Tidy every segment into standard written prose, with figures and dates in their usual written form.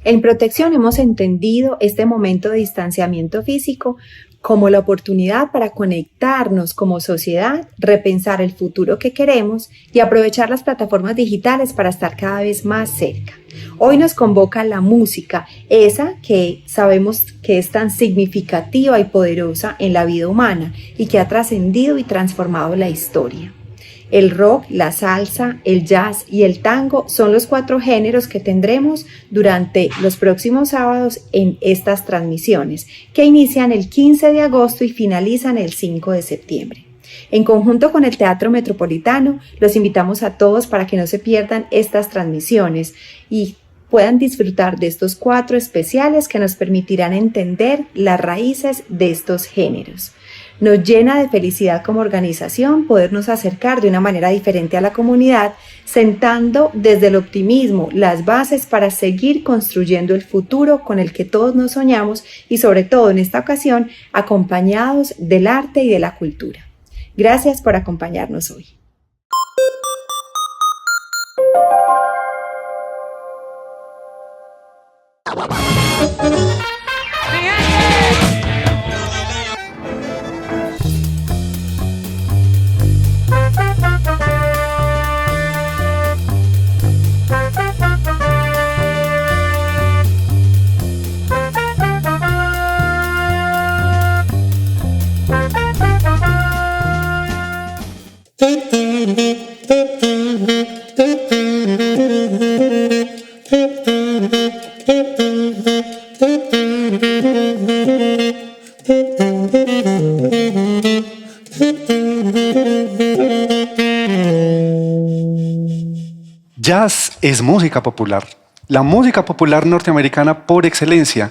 En Protección hemos entendido este momento de distanciamiento físico como la oportunidad para conectarnos como sociedad, repensar el futuro que queremos y aprovechar las plataformas digitales para estar cada vez más cerca. Hoy nos convoca la música, esa que sabemos que es tan significativa y poderosa en la vida humana y que ha trascendido y transformado la historia. El rock, la salsa, el jazz y el tango son los 4 géneros que tendremos durante los próximos sábados en estas transmisiones, que inician el 15 de agosto y finalizan el 5 de septiembre. En conjunto con el Teatro Metropolitano, los invitamos a todos para que no se pierdan estas transmisiones y puedan disfrutar de estos 4 especiales que nos permitirán entender las raíces de estos géneros. Nos llena de felicidad como organización podernos acercar de una manera diferente a la comunidad, sentando desde el optimismo las bases para seguir construyendo el futuro con el que todos nos soñamos y sobre todo en esta ocasión acompañados del arte y de la cultura. Gracias por acompañarnos hoy. Jazz es música popular, la música popular norteamericana por excelencia.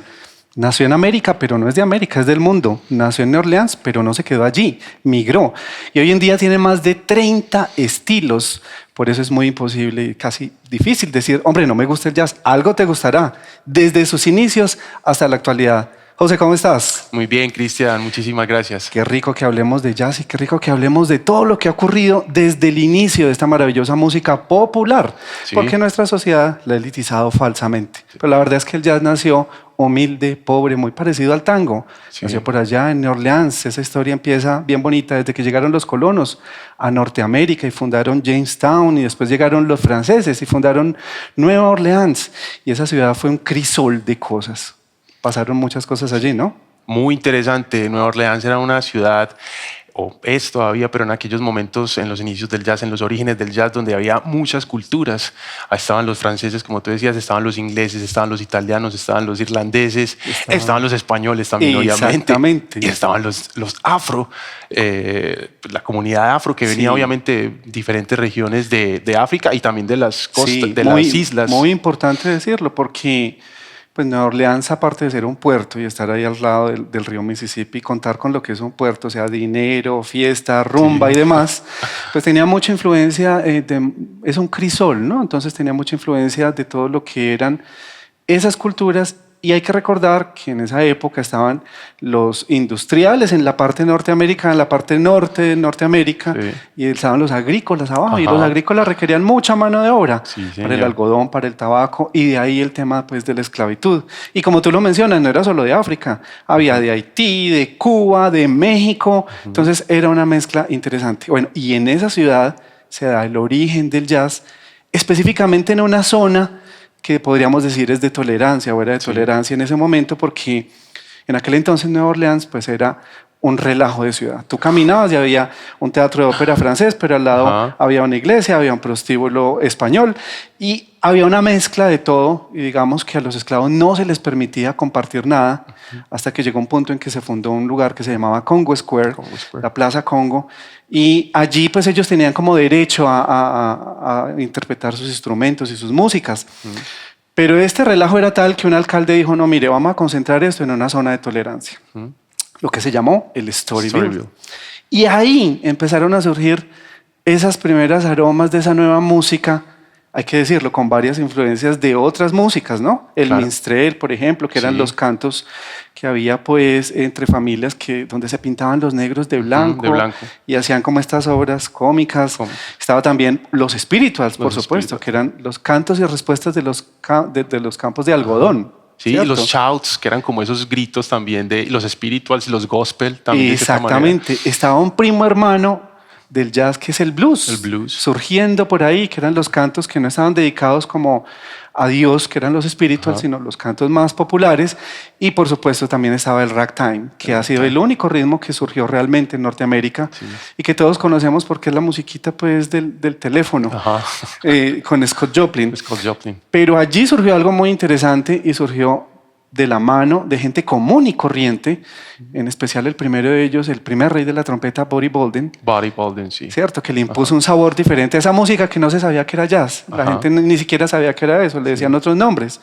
Nació en América, pero no es de América, es del mundo. Nació en Nueva Orleans, pero no se quedó allí, migró. Y hoy en día tiene más de 30 estilos. Por eso es muy imposible y casi difícil decir, hombre, no me gusta el jazz. Algo te gustará, desde sus inicios hasta la actualidad. José, ¿cómo estás? Muy bien, Cristian, muchísimas gracias. Qué rico que hablemos de jazz y qué rico que hablemos de todo lo que ha ocurrido desde el inicio de esta maravillosa música popular. Sí. Porque nuestra sociedad la ha elitizado falsamente. Pero la verdad es que el jazz nació humilde, pobre, muy parecido al tango. Sí. Nació por allá en Nueva Orleans. Esa historia empieza bien bonita desde que llegaron los colonos a Norteamérica y fundaron Jamestown, y después llegaron los franceses y fundaron Nueva Orleans. Y esa ciudad fue un crisol de cosas. Pasaron muchas cosas allí, ¿no? Muy interesante. Nueva Orleans era una ciudad, o es todavía, pero en aquellos momentos, en los inicios del jazz, en los orígenes del jazz, donde había muchas culturas. Ahí estaban los franceses, como tú decías, estaban los ingleses, estaban los italianos, estaban los irlandeses, estaban los españoles también, obviamente. Y estaban los afro, la comunidad afro que venía obviamente de diferentes regiones de África y también de las costas, de las islas. Muy importante decirlo, porque pues Nueva Orleans, aparte de ser un puerto y estar ahí al lado del río Mississippi, contar con lo que es un puerto, o sea, dinero, fiesta, rumba y demás, pues tenía mucha influencia, es un crisol, ¿no? Entonces tenía mucha influencia de todo lo que eran esas culturas. Y hay que recordar que en esa época estaban los industriales en la parte norteamericana, en la parte norte de Norteamérica, y estaban los agrícolas abajo. Y los agrícolas requerían mucha mano de obra para el algodón, para el tabaco, y de ahí el tema pues, de la esclavitud. Y como tú lo mencionas, no era solo de África, había de Haití, de Cuba, de México, entonces era una mezcla interesante. Bueno, y en esa ciudad se da el origen del jazz, específicamente en una zona que podríamos decir es de tolerancia o era de tolerancia en ese momento, porque en aquel entonces Nueva Orleans pues era un relajo de ciudad. Tú caminabas y había un teatro de ópera francés, pero al lado había una iglesia, había un prostíbulo español y había una mezcla de todo, y digamos que a los esclavos no se les permitía compartir nada hasta que llegó un punto en que se fundó un lugar que se llamaba Congo Square, la Plaza Congo, y allí pues ellos tenían como derecho a interpretar sus instrumentos y sus músicas. Pero este relajo era tal que un alcalde dijo, no, mire, vamos a concentrar esto en una zona de tolerancia, lo que se llamó el Storyville. Y ahí empezaron a surgir esas primeras aromas de esa nueva música hay que decirlo, con varias influencias de otras músicas, ¿no? El Claro. minstrel, por ejemplo, que eran Sí. los cantos que había pues entre familias donde se pintaban los negros de blanco, de blanco. y hacían como estas obras cómicas. Estaba también los spirituals, por supuesto, spirituals. que eran los cantos y respuestas de los campos de algodón. Sí, ¿cierto? los shouts, que eran como esos gritos también de los spirituals y los gospel también. de cierta manera. Exactamente. Estaba un primo hermano del jazz que es el blues. El blues. Surgiendo por ahí, que eran los cantos que no estaban dedicados como a Dios, que eran los spirituals, sino los cantos más populares. Y por supuesto también estaba el ragtime, que ha sido el único ritmo que surgió realmente en Norteamérica y que todos conocemos porque es la musiquita pues del teléfono, Ajá. con Scott Joplin. Scott Joplin. Pero allí surgió algo muy interesante y surgió de la mano de gente común y corriente, en especial el primero de ellos, el primer rey de la trompeta, Buddy Bolden, Buddy Bolden, sí. ¿cierto? Que le impuso un sabor diferente a esa música que no se sabía que era jazz. La Ajá. gente ni siquiera sabía que era eso, le decían otros nombres.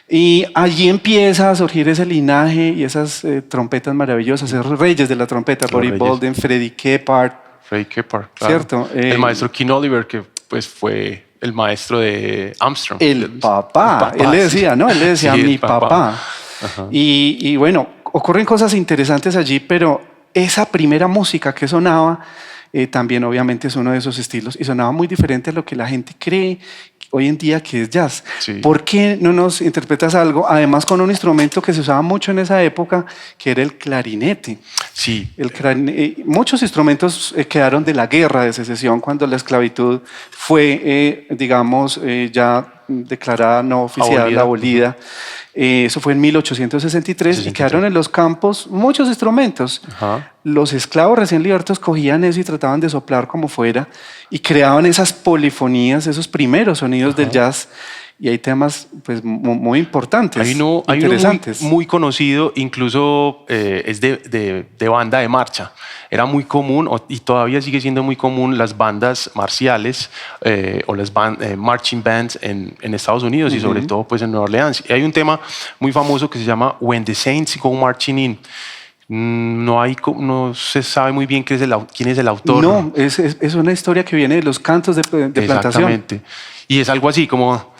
Y allí empieza a surgir ese linaje y esas trompetas maravillosas, esos reyes de la trompeta, Buddy reyes. Bolden, Freddie Keppard, Freddie Keppard, claro. ¿cierto? El maestro King Oliver, que pues fue el maestro de Armstrong. El papá, él le decía, ¿no? Él le decía Sí, el mi papá. Ajá. Y bueno, ocurren cosas interesantes allí, pero esa primera música que sonaba también obviamente es uno de esos estilos y sonaba muy diferente a lo que la gente cree hoy en día que es jazz. Sí. ¿Por qué no nos interpretas algo, además con un instrumento que se usaba mucho en esa época, que era el clarinete? Sí. Muchos instrumentos quedaron de la guerra de secesión cuando la esclavitud fue, digamos, ya declarada no oficial, abolida. Eso fue en 1863 y quedaron en los campos muchos instrumentos. Ajá. Los esclavos recién libertos cogían eso y trataban de soplar como fuera y creaban esas polifonías, esos primeros sonidos del jazz. Y hay temas pues, muy importantes, Hay uno interesantes. muy conocido, incluso es de banda de marcha. Era muy común y todavía sigue siendo muy común las bandas marciales o las marching bands en Estados Unidos y sobre todo pues, en Nueva Orleans. Y hay un tema muy famoso que se llama When the Saints Go Marching In. No se sabe muy bien quién es el autor. No, es una historia que viene de los cantos de plantación. Exactamente. Y es algo así como...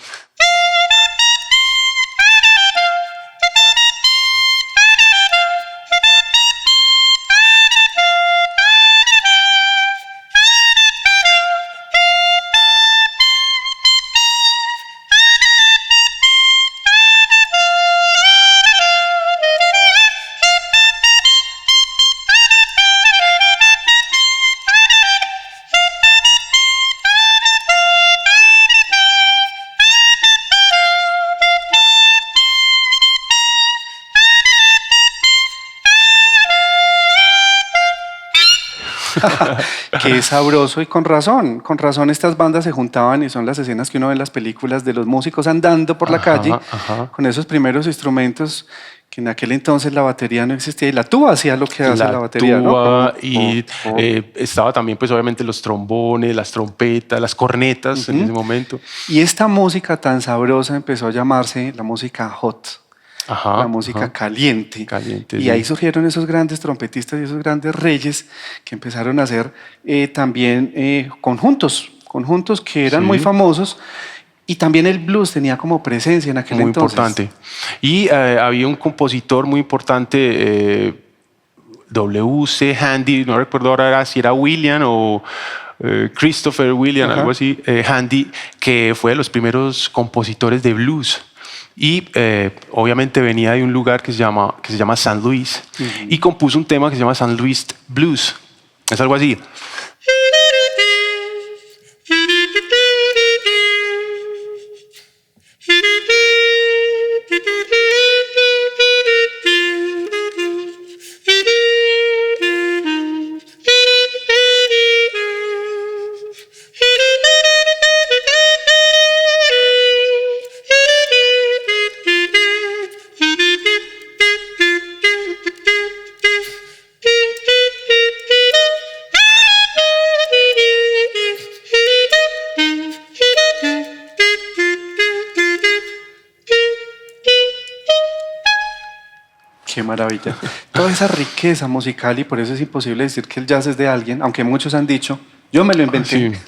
Que es sabroso y con razón. Con razón estas bandas se juntaban y son las escenas que uno ve en las películas de los músicos andando por la calle con esos primeros instrumentos que en aquel entonces la batería no existía y la tuba hacía lo que hace la batería. Tuba, ¿no? y estaba también pues obviamente los trombones, las trompetas, las cornetas en ese momento. Y esta música tan sabrosa empezó a llamarse la música hot. La música caliente. Y sí. ahí surgieron esos grandes trompetistas y esos grandes reyes que empezaron a hacer también conjuntos que eran muy famosos. Y también el blues tenía como presencia en aquel entonces. Muy importante. Y había un compositor muy importante, W.C. Handy, no recuerdo ahora si era William o Christopher William, algo así, Handy, que fue de los primeros compositores de blues. Y obviamente venía de un lugar que se llama San Luis y compuso un tema que se llama San Luis Blues. Es algo así. Qué maravilla. Toda esa riqueza musical y por eso es imposible decir que el jazz es de alguien, aunque muchos han dicho, yo me lo inventé. Sí.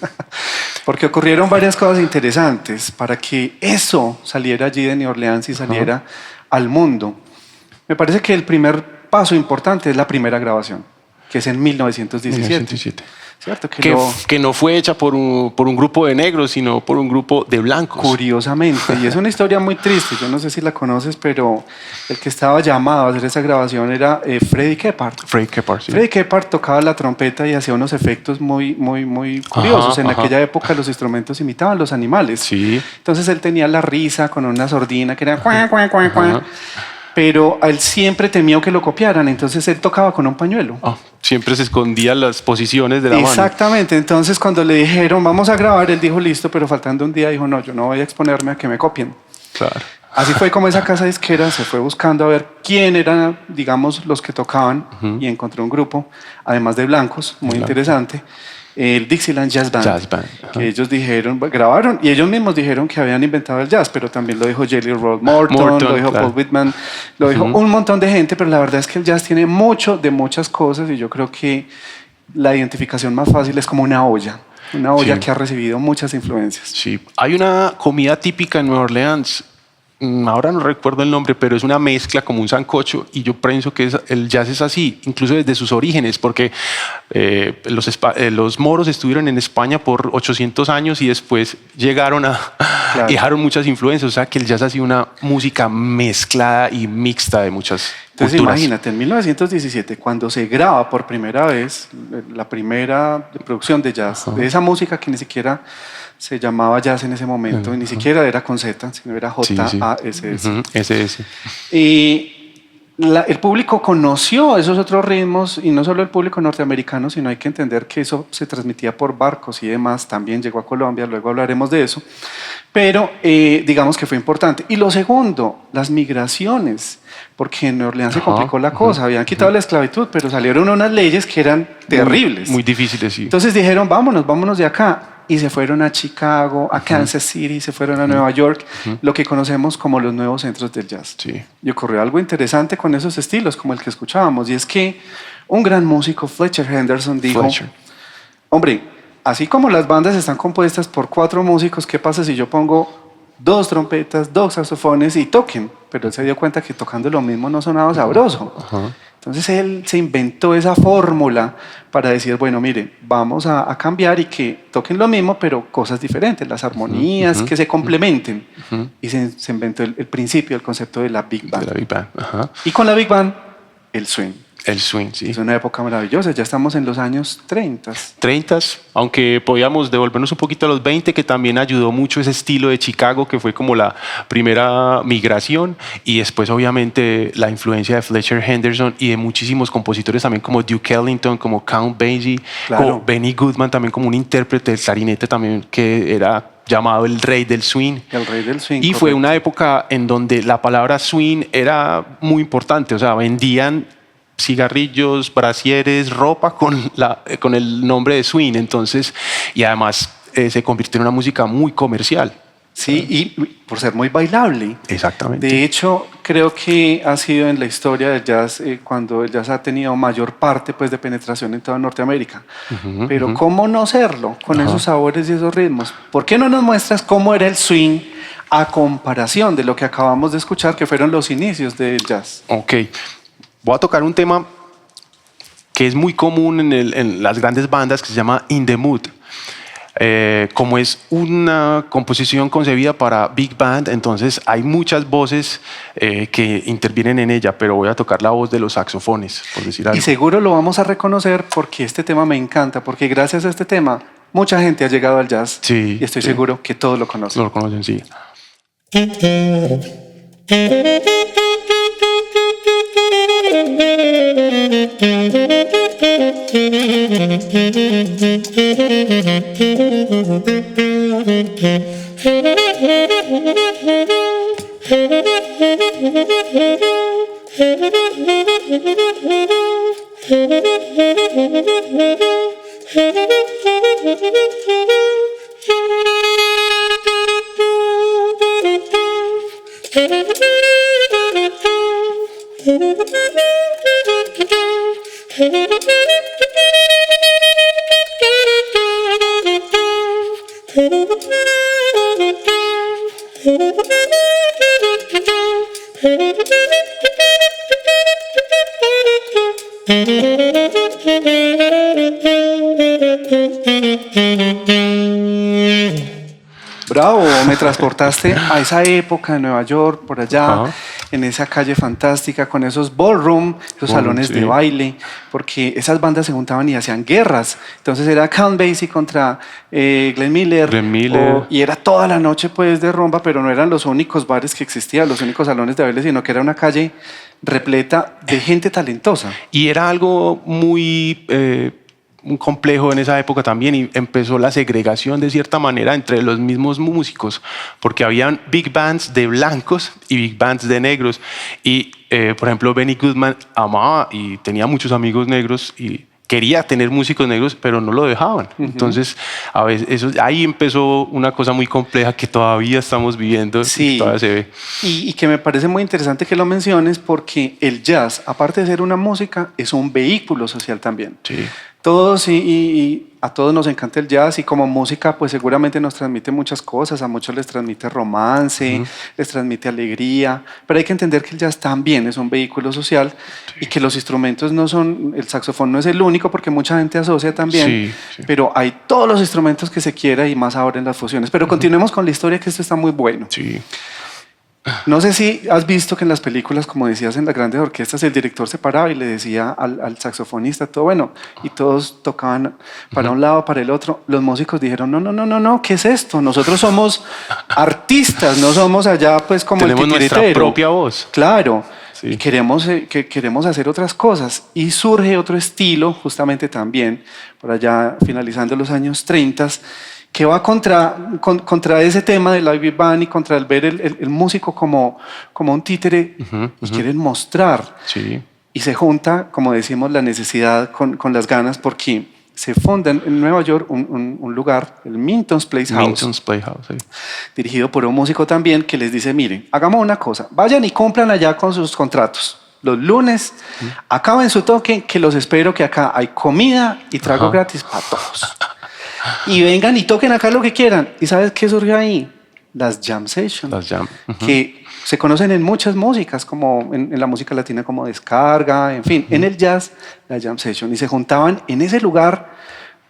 porque ocurrieron varias cosas interesantes para que eso saliera allí de New Orleans y saliera al mundo. Me parece que el primer paso importante es la primera grabación, que es en 1917. ¿Cierto? Que no fue hecha por un grupo de negros, sino por un grupo de blancos. Curiosamente, y es una historia muy triste, yo no sé si la conoces, pero el que estaba llamado a hacer esa grabación era Freddie Kephart. Freddie Kephart, sí. Freddie Kephart tocaba la trompeta y hacía unos efectos muy curiosos. En aquella época los instrumentos imitaban los animales. Sí. Entonces él tenía la risa con una sordina que era cuá, cuá, cuá, cuá. Pero él siempre temió que lo copiaran, entonces él tocaba con un pañuelo. Siempre se escondía las posiciones de la mano. Exactamente, entonces cuando le dijeron vamos a grabar, él dijo listo, pero faltando un día dijo no, yo no voy a exponerme a que me copien. Claro. Así fue como esa casa disquera se fue buscando a ver quién eran, digamos, los que tocaban y encontró un grupo, además de blancos, muy interesante. El Dixieland Jazz Band, que ellos dijeron, grabaron y ellos mismos dijeron que habían inventado el jazz, pero también lo dijo Jelly Roll Morton, lo dijo Paul Whitman, lo dijo un montón de gente, pero la verdad es que el jazz tiene mucho de muchas cosas y yo creo que la identificación más fácil es como una olla que ha recibido muchas influencias. Sí, hay una comida típica en Nueva Orleans. Ahora no recuerdo el nombre, pero es una mezcla como un sancocho y yo pienso que el jazz es así, incluso desde sus orígenes, porque los moros estuvieron en España por 800 años y después llegaron y dejaron muchas influencias, o sea que el jazz ha sido una música mezclada y mixta de muchas Entonces culturas. Imagínate, en 1917, cuando se graba por primera vez la primera producción de jazz, de esa música que ni siquiera se llamaba jazz en ese momento, y ni siquiera era con Z, sino era J-A-S-S. SS. Y el público conoció esos otros ritmos, y no solo el público norteamericano, sino hay que entender que eso se transmitía por barcos y demás, también llegó a Colombia, luego hablaremos de eso, pero digamos que fue importante. Y lo segundo, las migraciones, porque en Nueva Orleans se complicó la cosa, habían quitado la esclavitud, pero salieron unas leyes que eran terribles. Muy difíciles, sí. Entonces dijeron, vámonos de acá. Y se fueron a Chicago, a Kansas City, se fueron a Nueva York, lo que conocemos como los nuevos centros del jazz. Sí. Y ocurrió algo interesante con esos estilos, como el que escuchábamos, y es que un gran músico, Fletcher Henderson, dijo, hombre, así como las bandas están compuestas por 4 músicos, ¿qué pasa si yo pongo 2 trompetas, 2 saxofones y toquen? Pero él se dio cuenta que tocando lo mismo no sonaba sabroso. Entonces él se inventó esa fórmula para decir, bueno, mire, vamos a cambiar y que toquen lo mismo, pero cosas diferentes, las armonías que se complementen. Y se inventó el principio, el concepto de la Big Band. De la Big Band. Y con la Big Band, el swing. El swing, sí. Es una época maravillosa, ya estamos en los años 30. 30, aunque podíamos devolvernos un poquito a los 20, que también ayudó mucho ese estilo de Chicago, que fue como la primera migración, y después obviamente la influencia de Fletcher Henderson y de muchísimos compositores también como Duke Ellington, como Count Basie, como Benny Goodman, también como un intérprete del clarinete también que era llamado el rey del swing. El rey del swing. Y fue una época en donde la palabra swing era muy importante, o sea, vendían cigarrillos, brasieres, ropa con el nombre de swing, entonces, y además se convirtió en una música muy comercial. Sí, y por ser muy bailable. Exactamente. De hecho, creo que ha sido en la historia del jazz cuando el jazz ha tenido mayor parte pues, de penetración en toda Norteamérica. Pero ¿cómo no serlo con esos sabores y esos ritmos? ¿Por qué no nos muestras cómo era el swing a comparación de lo que acabamos de escuchar, que fueron los inicios del jazz? Ok. Voy a tocar un tema que es muy común en las grandes bandas, que se llama In the Mood. Como es una composición concebida para Big Band, entonces hay muchas voces que intervienen en ella, pero voy a tocar la voz de los saxofones, por decir algo. Y seguro lo vamos a reconocer porque este tema me encanta, porque gracias a este tema mucha gente ha llegado al jazz, sí, y estoy seguro que todos lo conocen. Lo conocen, sí. Bravo, me transportaste a esa época de Nueva York, por allá, Ajá. en esa calle fantástica, con esos ballroom, esos salones de sí. baile, porque esas bandas se juntaban y hacían guerras. Entonces era Count Basie contra Glenn Miller, Glenn Miller. y era toda la noche pues de rumba, pero no eran los únicos bares que existían, los únicos salones de baile, sino que era una calle repleta de gente talentosa. Y era algo muy complejo en esa época también, y empezó la segregación de cierta manera entre los mismos músicos, porque habían big bands de blancos y big bands de negros. Y, por ejemplo, Benny Goodman amaba y tenía muchos amigos negros y quería tener músicos negros, pero no lo dejaban. Entonces, a veces ahí empezó una cosa muy compleja que todavía estamos viviendo, Sí. y todavía se ve. Y que me parece muy interesante que lo menciones porque el jazz, aparte de ser una música, es un vehículo social también. Sí. Todos y a todos nos encanta el jazz y como música pues seguramente nos transmite muchas cosas, a muchos les transmite romance, les transmite alegría, pero hay que entender que el jazz también es un vehículo social y que los instrumentos no son, el saxofón no es el único porque mucha gente asocia también, Sí, sí. pero hay todos los instrumentos que se quiera y más ahora en las fusiones. Pero continuemos con la historia que esto está muy bueno. Sí. No sé si has visto que en las películas, como decías, en las grandes orquestas, el director se paraba y le decía al saxofonista todo bueno, y todos tocaban para un lado, para el otro. Los músicos dijeron, no, ¿qué es esto? Nosotros somos artistas, no somos allá pues como Tenemos el nuestra titiritero. propia voz. Claro, Sí. y queremos hacer otras cosas. Y surge otro estilo, justamente también, por allá finalizando los años 30, que va contra ese tema de la big band y contra el ver el músico como un títere y quieren mostrar. Sí. Y se junta, como decimos, la necesidad con las ganas porque se funda en Nueva York un lugar, el Minton's Playhouse, Minton's Playhouse, sí. dirigido por un músico también que les dice, miren, hagamos una cosa, vayan y cumplan allá con sus contratos. Los lunes, acaben su toque, que los espero, que acá hay comida y trago Ajá. gratis para todos. Y vengan y toquen acá lo que quieran. ¿Y sabes qué surgió ahí? Las jam sessions, Las jam. que se conocen en muchas músicas, como en la música latina como descarga, en fin, en el jazz, la jam session. Y se juntaban en ese lugar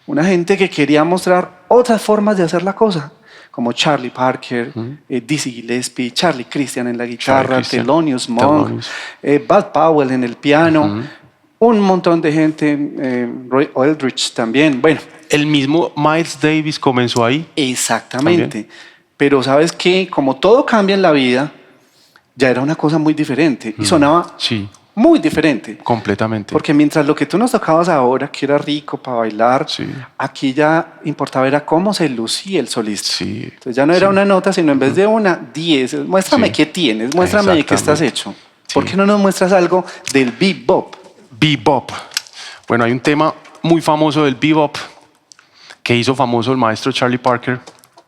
una gente que quería mostrar otras formas de hacer la cosa, como Charlie Parker, Dizzy Gillespie, Charlie Christian en la guitarra, Christian, Thelonious Monk, Thelonious. Bud Powell en el piano, un montón de gente, Roy Eldridge también. Bueno, El mismo Miles Davis comenzó ahí. exactamente. También. Pero sabes que como todo cambia en la vida, ya era una cosa muy diferente y sonaba Sí, muy diferente. completamente. Porque mientras lo que tú nos tocabas ahora, que era rico para bailar, Sí. aquí ya importaba era cómo se lucía el solista. Sí. Entonces ya no era una nota, sino en vez de una, 10. Muéstrame Sí. qué tienes, muéstrame de qué estás hecho. Sí. ¿Por qué no nos muestras algo del bebop? Bebop. Bueno, hay un tema muy famoso del bebop que hizo famoso el maestro Charlie Parker,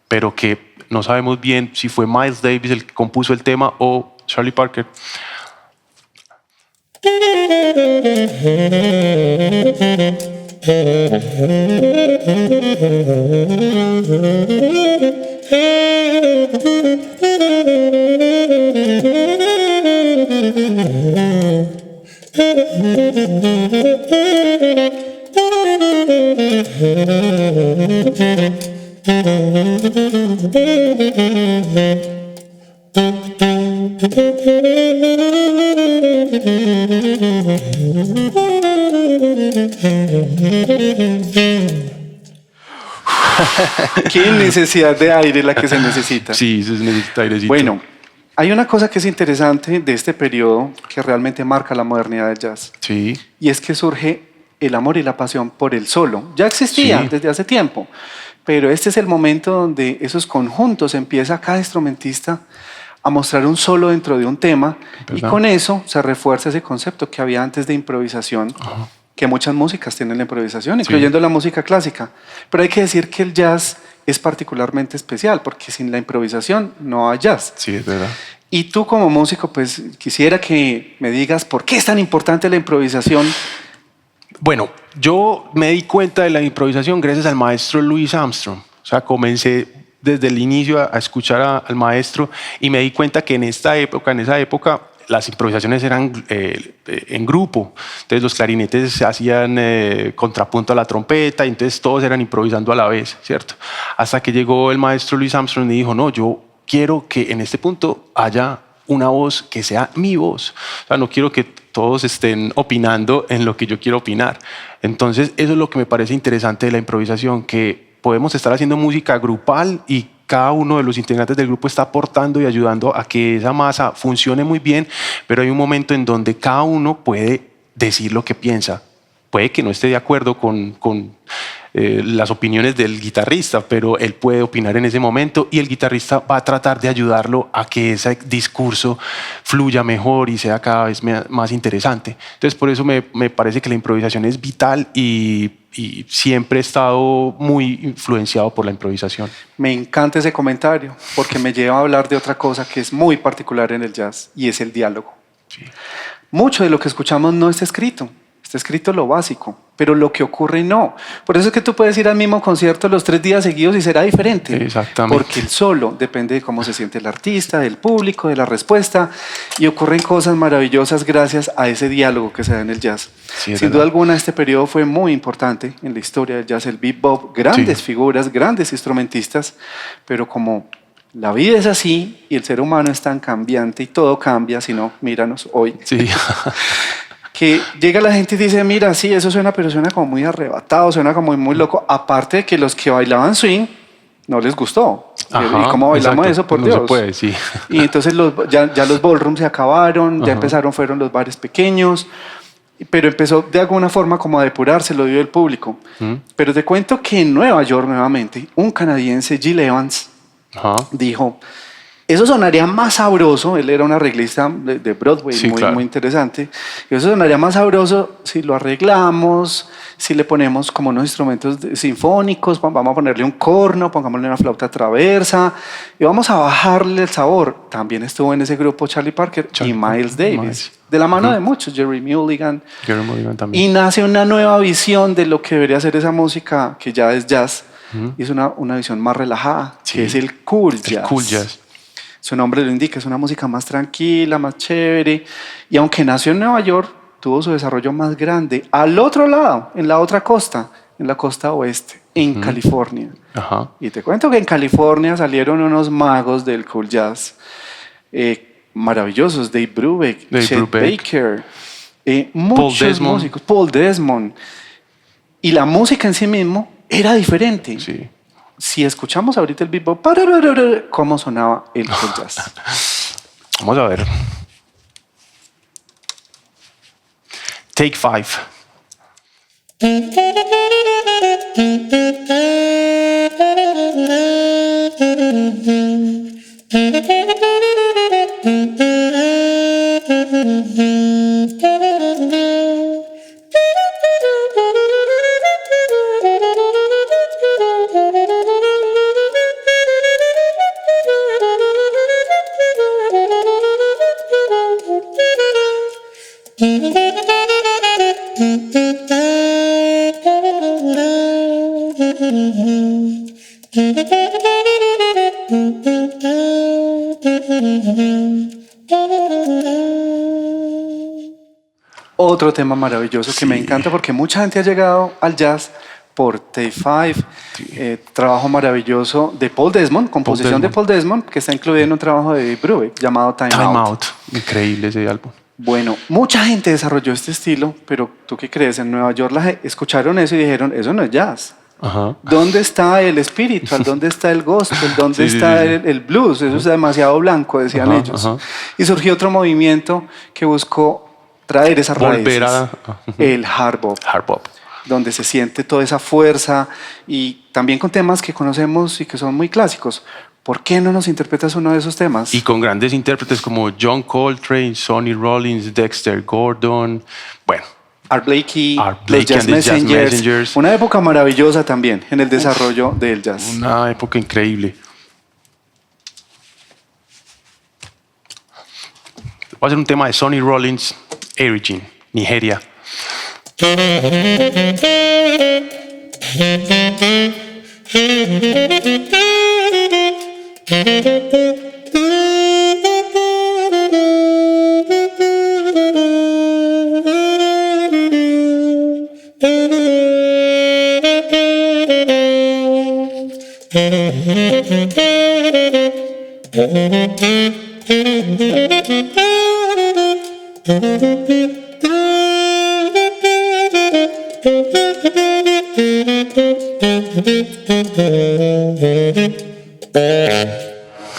pero que no sabemos bien si fue Miles Davis el que compuso el tema o Charlie Parker. ¿Qué necesidad de aire la que se necesita? Sí, eso necesita airecito. Bueno, hay una cosa que es interesante de este periodo que realmente marca la modernidad del jazz. Sí, Y es que surge el amor y la pasión por el solo. Ya existía Sí. desde hace tiempo, pero este es el momento donde esos conjuntos empieza cada instrumentista a mostrar un solo dentro de un tema y ¿Verdad? con eso se refuerza ese concepto que había antes de improvisación, que muchas músicas tienen la improvisación, incluyendo la música clásica. Pero hay que decir que el jazz es particularmente especial porque sin la improvisación no hay jazz. sí, es verdad. Y tú como músico, pues quisiera que me digas por qué es tan importante la improvisación. Bueno, yo me di cuenta de la improvisación gracias al maestro Louis Armstrong. O sea, comencé desde el inicio a escuchar al maestro y me di cuenta que en esa época, las improvisaciones eran en grupo. Entonces los clarinetes hacían contrapunto a la trompeta y entonces todos eran improvisando a la vez, ¿cierto? Hasta que llegó el maestro Louis Armstrong y dijo, no, yo quiero que en este punto haya una voz que sea mi voz. O sea, no quiero que todos estén opinando en lo que yo quiero opinar. Entonces eso es lo que me parece interesante de la improvisación, que podemos estar haciendo música grupal y cada uno de los integrantes del grupo está aportando y ayudando a que esa masa funcione muy bien, pero hay un momento en donde cada uno puede decir lo que piensa. Puede que no esté de acuerdo con las opiniones del guitarrista, pero él puede opinar en ese momento y el guitarrista va a tratar de ayudarlo a que ese discurso fluya mejor y sea cada vez más interesante. Entonces, por eso me parece que la improvisación es vital y siempre he estado muy influenciado por la improvisación. Me encanta ese comentario porque me lleva a hablar de otra cosa que es muy particular en el jazz y es el diálogo. Sí. Mucho de lo que escuchamos no está escrito. Está escrito lo básico, pero lo que ocurre no. Por eso es que tú puedes ir al mismo concierto los 3 días seguidos y será diferente. Exactamente. Porque el solo depende de cómo se siente el artista, del público, de la respuesta, y ocurren cosas maravillosas gracias a ese diálogo que se da en el jazz. Sí, sin duda alguna, este periodo fue muy importante en la historia del jazz, el bebop, grandes figuras, grandes instrumentistas, pero como la vida es así y el ser humano es tan cambiante y todo cambia, si no, míranos hoy. Sí. Que llega la gente y dice, mira, sí, eso suena, pero suena como muy arrebatado, suena como muy loco. Aparte de que los que bailaban swing no les gustó. Ajá, ¿y cómo bailamos exacto. eso, por no Dios? Se puede, sí. Y entonces ya los ballrooms se acabaron, ya fueron los bares pequeños, pero empezó de alguna forma como a depurarse, lo dio el público. Pero te cuento que en Nueva York, nuevamente, un canadiense, Gil Evans, dijo... Eso sonaría más sabroso, él era un arreglista de Broadway, sí, muy interesante, y eso sonaría más sabroso si lo arreglamos, si le ponemos como unos instrumentos sinfónicos, vamos a ponerle un corno, pongámosle una flauta traversa, y vamos a bajarle el sabor. También estuvo en ese grupo Charlie Parker y Miles Davis, de la mano de muchos, Jerry Mulligan también. Y nace una nueva visión de lo que debería ser esa música que ya es jazz, y es una visión más relajada, que es el cool jazz. El cool jazz. Su nombre lo indica, es una música más tranquila, más chévere. Y aunque nació en Nueva York, tuvo su desarrollo más grande al otro lado, en la otra costa, en la costa oeste, en California. Y te cuento que en California salieron unos magos del cool jazz maravillosos, Dave Brubeck, Chet Baker, muchos músicos, Paul Desmond. Y la música en sí mismo era diferente. Sí. Si escuchamos ahorita el bebop, ¿cómo sonaba el cool jazz? Vamos a ver. Take 5. Otro tema maravilloso que me encanta porque mucha gente ha llegado al jazz por Take 5, trabajo maravilloso de Paul Desmond, composición de Paul Desmond, que está incluido en un trabajo de Dave Brubeck llamado Time Out. Increíble ese álbum. Bueno, mucha gente desarrolló este estilo, pero ¿tú qué crees? En Nueva York escucharon eso y dijeron, eso no es jazz. ¿Dónde está el espiritual? ¿Dónde está el gospel? ¿Dónde está el blues? Eso es demasiado blanco, decían ellos. Y surgió otro movimiento que buscó traer esas raíces, el hard bop, donde se siente toda esa fuerza y también con temas que conocemos y que son muy clásicos. ¿Por qué no nos interpretas uno de esos temas? Y con grandes intérpretes como John Coltrane, Sonny Rollins, Dexter Gordon, bueno. Art Blakey, los Jazz Messengers. Una época maravillosa también en el desarrollo del jazz. Una época increíble. Voy a hacer un tema de Sonny Rollins, Origin, Nigeria.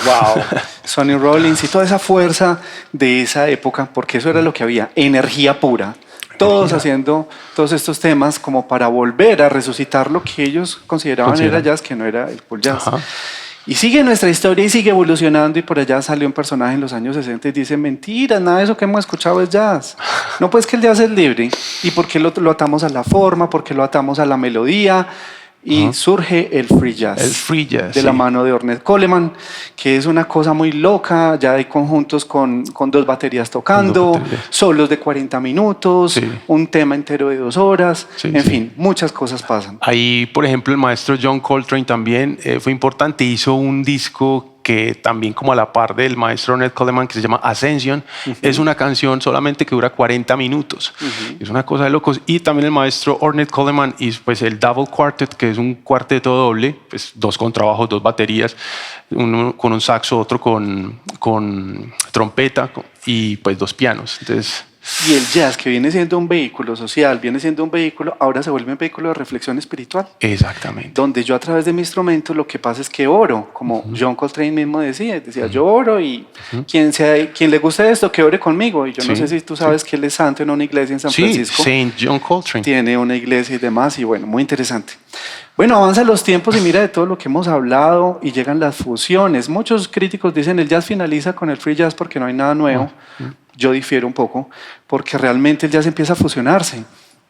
Wow, Sonny Rollins y toda esa fuerza de esa época, porque eso era lo que había, energía pura. Todos haciendo todos estos temas como para volver a resucitar lo que ellos consideraban era jazz, que no era el cool jazz. Ajá. Y sigue nuestra historia y sigue evolucionando, y por allá salió un personaje en los años 60 y dice, mentira, nada de eso que hemos escuchado es jazz. No, pues que el jazz es libre. ¿Y por qué lo atamos a la forma? ¿Por qué lo atamos a la melodía? Y surge el free jazz. El free jazz, de sí. la mano de Ornette Coleman, que es una cosa muy loca. Ya hay conjuntos con 2 baterías tocando, Con 2 baterías. solos de 40 minutos, Sí. un tema entero de 2 horas. Sí, en sí. fin, muchas cosas pasan. Ahí, por ejemplo, el maestro John Coltrane también fue importante, hizo un disco que también como a la par del maestro Ornette Coleman, que se llama Ascension, es una canción solamente que dura 40 minutos. Es una cosa de locos. Y también el maestro Ornette Coleman hizo pues, el Double Quartet, que es un cuarteto doble, pues, 2 contrabajos, 2 baterías, uno con un saxo, otro con trompeta y pues 2 pianos. Entonces, Y el jazz, que viene siendo un vehículo social, viene siendo un vehículo, ahora se vuelve un vehículo de reflexión espiritual. exactamente. Donde yo a través de mi instrumento lo que pasa es que oro, como John Coltrane mismo decía, yo oro y quien le guste esto, que ore conmigo. Y yo no Sí, sé si tú sabes que él es santo en una iglesia en San Sí, Francisco. Saint John Coltrane. Tiene una iglesia y demás, y bueno, muy interesante. Bueno, avanzan los tiempos y mira de todo lo que hemos hablado y llegan las fusiones. Muchos críticos dicen el jazz finaliza con el free jazz porque no hay nada nuevo. Yo difiero un poco, porque realmente el jazz empieza a fusionarse.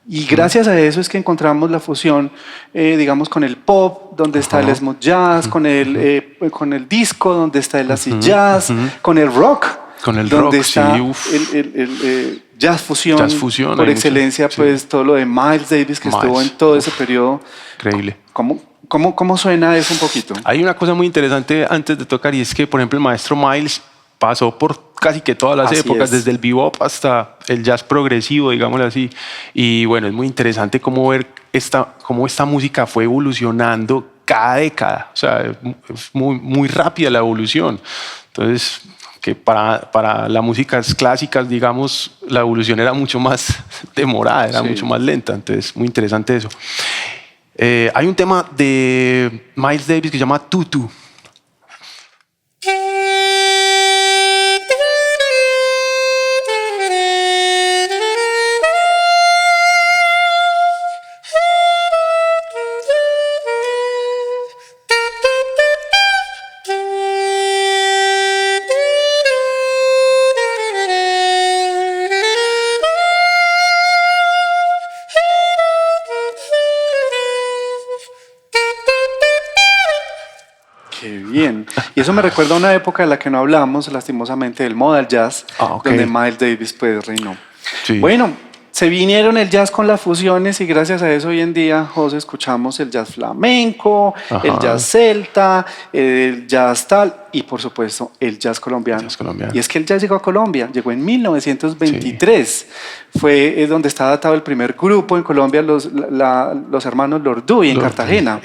Y gracias a eso es que encontramos la fusión, digamos, con el pop, donde está el smooth jazz, con el disco, donde está el acid jazz, con el rock. Con el donde rock, está sí, uf. el jazz fusión, Jazz fusión, por hay excelencia, mucho, sí. pues todo lo de Miles Davis que estuvo Miles, en todo ese periodo. Increíble. ¿Cómo suena eso un poquito? Hay una cosa muy interesante antes de tocar, y es que, por ejemplo, el maestro Miles pasó por casi que todas las Así épocas, es. desde el bebop hasta el jazz progresivo, digámoslo así. Y bueno, es muy interesante cómo ver cómo esta música fue evolucionando cada década. O sea, es muy, muy rápida la evolución. Entonces, que para las músicas clásicas, digamos, la evolución era mucho más demorada, era Sí. mucho más lenta. Entonces, muy interesante eso. Hay un tema de Miles Davis que se llama Tutu. Qué bien. Y eso me recuerda a una época de la que no hablamos, lastimosamente, del modal jazz, Ok. donde Miles Davis pues reinó. Sí. Bueno, se vinieron el jazz con las fusiones y gracias a eso hoy en día, José, escuchamos el jazz flamenco, Ajá. el jazz celta, el jazz tal y por supuesto el jazz colombiano. Jazz colombiano. Y es que el jazz llegó a Colombia, llegó en 1923. Fue donde está datado el primer grupo en Colombia, los hermanos Lorduy en Lorduy, Cartagena.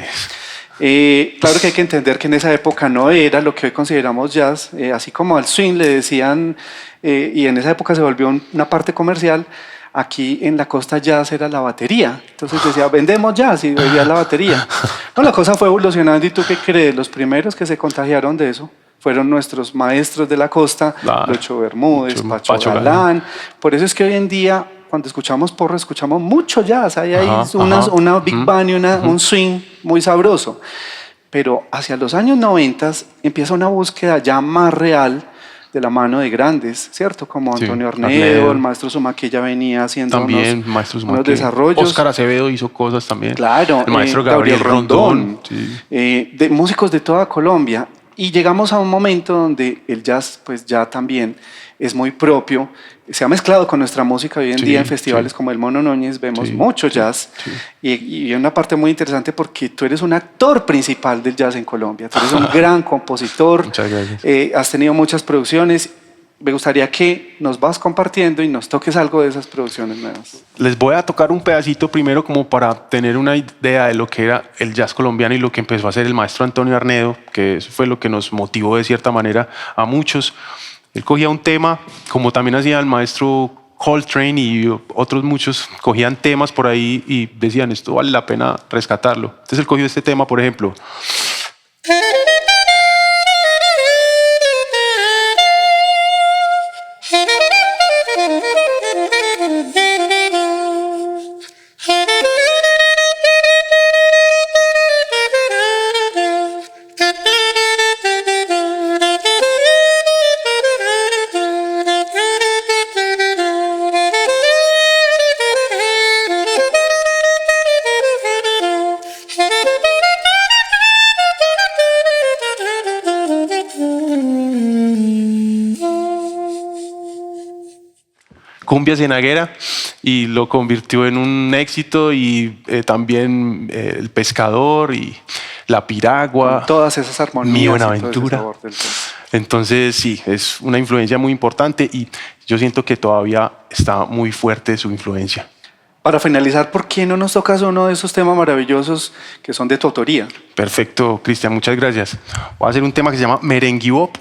Claro que hay que entender que en esa época no era lo que hoy consideramos jazz, así como al swing le decían, y en esa época se volvió una parte comercial. Aquí en la costa jazz era la batería, entonces decía vendemos jazz y veía la batería. No, la cosa fue evolucionando y ¿tú qué crees? Los primeros que se contagiaron de eso fueron nuestros maestros de la costa, Claro. Lucho Bermúdez, Pacho Pacho Galán. Por eso es que hoy en día cuando escuchamos porro escuchamos mucho jazz, ahí hay Ajá, una big band y un swing muy sabroso. Pero hacia los años 90 empieza una búsqueda ya más real de la mano de grandes, ¿cierto? Como Sí, Antonio Arnedo. Arnedo, el maestro Sumaque venía haciendo También, maestros unos desarrollos. Oscar Acevedo hizo cosas también. Claro, El maestro Gabriel Rondón. Sí. De músicos de toda Colombia. Y llegamos a un momento donde el jazz pues ya también es muy propio, se ha mezclado con nuestra música hoy en día en festivales como el Mono Núñez, vemos mucho jazz y una parte muy interesante porque tú eres un actor principal del jazz en Colombia, tú eres un gran compositor, Muchas gracias. Has tenido muchas producciones. Me gustaría que nos vas compartiendo y nos toques algo de esas producciones nuevas. Les voy a tocar un pedacito primero como para tener una idea de lo que era el jazz colombiano y lo que empezó a hacer el maestro Antonio Arnedo, que eso fue lo que nos motivó de cierta manera a muchos. Él cogía un tema, como también hacía el maestro Coltrane y otros muchos, cogían temas por ahí y decían, esto vale la pena rescatarlo. Entonces él cogió este tema, por ejemplo. Cumbia Cienaguera y lo convirtió en un éxito y también El Pescador y La Piragua. Con todas esas armonías. Mi Buenaventura. Entonces sí, es una influencia muy importante y yo siento que todavía está muy fuerte su influencia. Para finalizar, ¿por qué no nos tocas uno de esos temas maravillosos que son de tu autoría? Perfecto, Cristian, muchas gracias. Voy a hacer un tema que se llama Merengue Bop,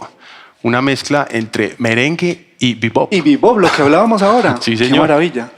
una mezcla entre merengue y bebop. Y bebop, lo que hablábamos ahora. Sí, señor. Qué maravilla.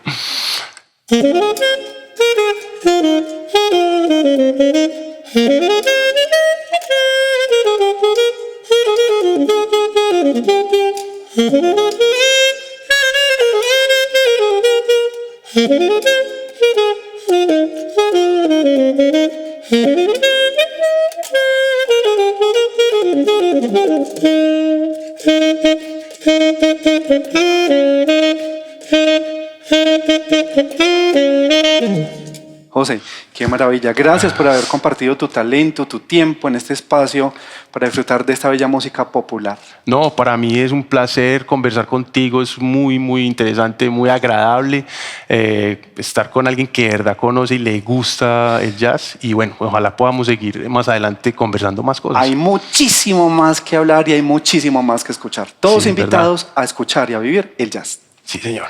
José, qué maravilla. Gracias por haber compartido tu talento, tu tiempo en este espacio para disfrutar de esta bella música popular. No, para mí es un placer conversar contigo, es muy, muy interesante, muy agradable estar con alguien que de verdad conoce y le gusta el jazz y bueno, ojalá podamos seguir más adelante conversando más cosas. Hay muchísimo más que hablar y hay muchísimo más que escuchar. Todos Sí, invitados ¿verdad? a escuchar y a vivir el jazz. Sí, señor.